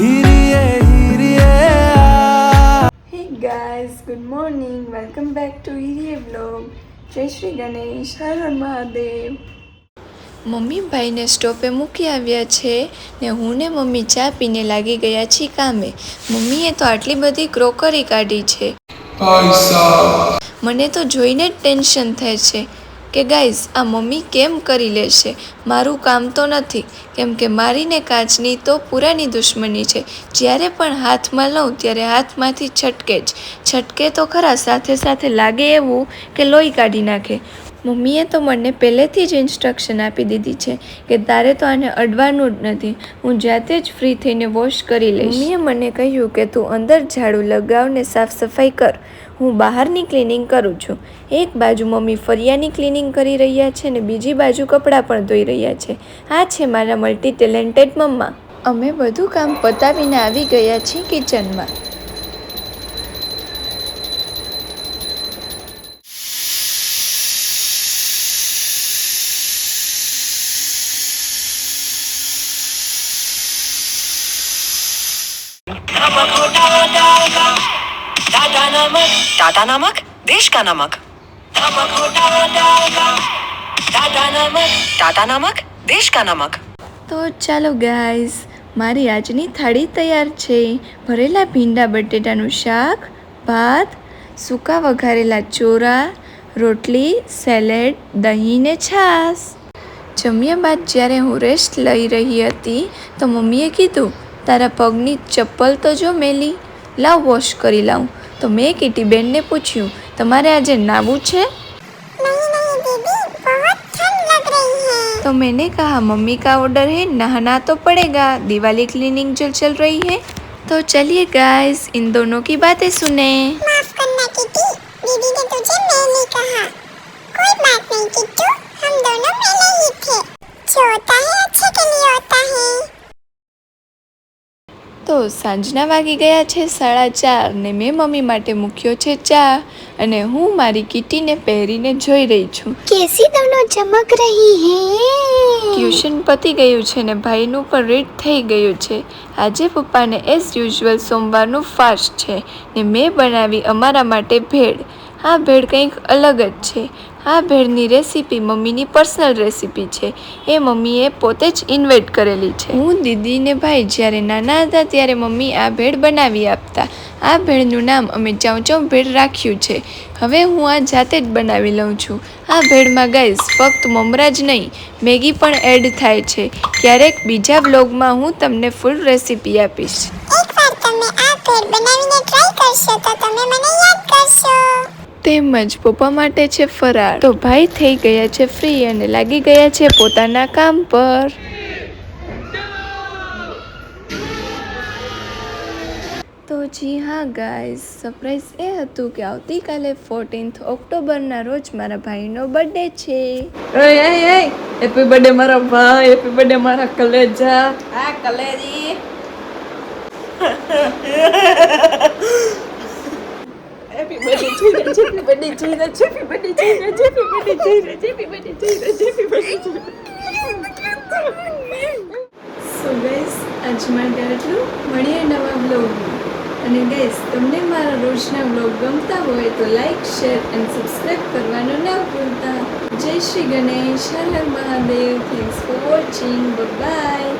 Hey guys, good morning. Welcome back to Hirie vlog. જય શ્રી ગણેશ, હર હર મહાદેવ. મમ્મી ભાઈને સ્ટોપે મૂકી આવ્યા છે ને હું ને મમ્મી ચા પીને લાગી ગયા છીએ કામે. મમ્મીએ તો આટલી બધી ક્રોકરી કાઢી છે. મને તો જોઈને જ ટેન્શન થાય છે કે ગાઈઝ આ મમ્મી કેમ કરી લેશે. મારું કામ તો નથી, કેમ કે મારીને કાચની તો પુરાની દુશ્મની છે. જ્યારે પણ હાથમાં લઉં ત્યારે હાથમાંથી છટકે તો ખરા, સાથે સાથે લાગે એવું કે લોહી કાઢી નાખે. મમ્મીએ તો મને પહેલેથી જ ઇન્સ્ટ્રક્શન આપી દીધી છે કે તારે તો આને અડવાનું જ નથી, હું જાતે જ ફ્રી થઈને વોશ કરી લઈશ. મમ્મીએ મને કહ્યું કે તું અંદર ઝાડુ લગાવ ને સાફ સફાઈ કર, હું બહારની ક્લિનિંગ કરું છું. એક બાજુ મમ્મી ફરિયાની ક્લિનિંગ કરી રહ્યા છે ને બીજી બાજુ કપડાં પણ ધોઈ રહ્યા છે. આ છે મારા મલ્ટી ટેલેન્ટેડ મમ્મા. અમે બધું કામ પતાવીને આવી ગયા છીએ કિચનમાં. टाटा नमक देश का नमक. टाटा नमक देश का नमक. તો ચાલો ગાઈઝ, મારી આજની થાળી તૈયાર છે. ભરેલા ભીંડા બટેટાનું શાક, ભાત, સૂકા વઘારેલા ચોરા, રોટલી, સેલેડ, દહીં ને છાશ. જમ્યા બાદ જ્યારે હું રેસ્ટ લઈ રહી હતી તો મમ્મીએ કીધું તારા પગની ચપ્પલ તો જો મેલી, લાવ વોશ કરી લાવું. તો મેં કીટીબેનને પૂછ્યું તમારે આજે નાવું છે? तो मैंने कहा मम्मी का ऑर्डर है, नहाना तो पड़ेगा, दिवाली क्लीनिंग जो चल रही है. तो चलिए गाइस इन दोनों की बातें सुने. माफ करना किटी, दीदी ने तुझे मैंने कहा. कोई बात नहीं किट्टू, हम दोनों पहले ही थे. जो होता है अच्छे के लिए होता है. તો સાંજના વાગી ગયા છે 4:30 ને મેં મમ્મી માટે મૂક્યો છે ચા અને હું મારી કીટીને પહેરીને જોઈ રહી છું. कैसी दोनों चमक रही हैं. ટ્યુશન પતી ગયું છે ને ભાઈનું પણ રીડ થઈ ગયું છે. આજે પપ્પાને એઝ યુઝ્યુઅલ સોમવારનું ફાસ્ટ છે ને મેં બનાવી અમારા માટે ભેળ. આ ભેળ કંઈક અલગ જ છે. આ ભેળની રેસીપી મમ્મીની પર્સનલ રેસીપી છે. એ મમ્મીએ પોતે જ ઇન્વેન્ટ કરેલી છે. હું, દીદી ને ભાઈ જ્યારે નાના હતા ત્યારે મમ્મી આ ભેળ બનાવી આપતા. આ ભેળનું નામ અમે ચાઉચાઉ ભેળ રાખ્યું છે. હવે હું આ જાતે જ બનાવી લઉં છું. આ ભેળમાં ગાઈઝ ફક્ત મમરા જ નહીં, મેગી પણ એડ થાય છે. ક્યારેક બીજા બ્લોગમાં હું તમને ફૂલ રેસીપી આપીશ. એકવાર તમે આ ભેળ બનાવીને ટ્રાય કરશો તો તમે મને યાદ કરશો. તેમજ પપ્પા માટે છે ફરાળ. તો ભાઈ થઈ ગયા છે ફ્રી અને લાગી ગયા છે પોતાના કામ પર. તો જી હા ગાઈઝ, સરપ્રાઈઝ એ હતું કે આવતીકાલે 14th ઓક્ટોબરના રોજ મારા ભાઈનો બર્થડે છે. હેપી બર્થડે મારા ભાઈ, હેપી બર્થડે મારા કલેજા. આ કલેજી હેપી બર્થડે જીને, હેપી બર્થડે જીને, હેપી બર્થડે જીને, હેપી બર્થડે જીને, હેપી બર્થડે જીને, હેપી બર્થડે જીને. સો ગાઈઝ, આજ માટે આટલું. મળીએ નવા બ્લોગમાં. અને ગાઈઝ તમને મારા રોજના બ્લોગ ગમતા હોય તો લાઈક, શેર એન્ડ સબસ્ક્રાઈબ કરવાનું ના ભૂલતા. જય શ્રી ગણેશ, હર હર Mahadev. Thanks for watching. By.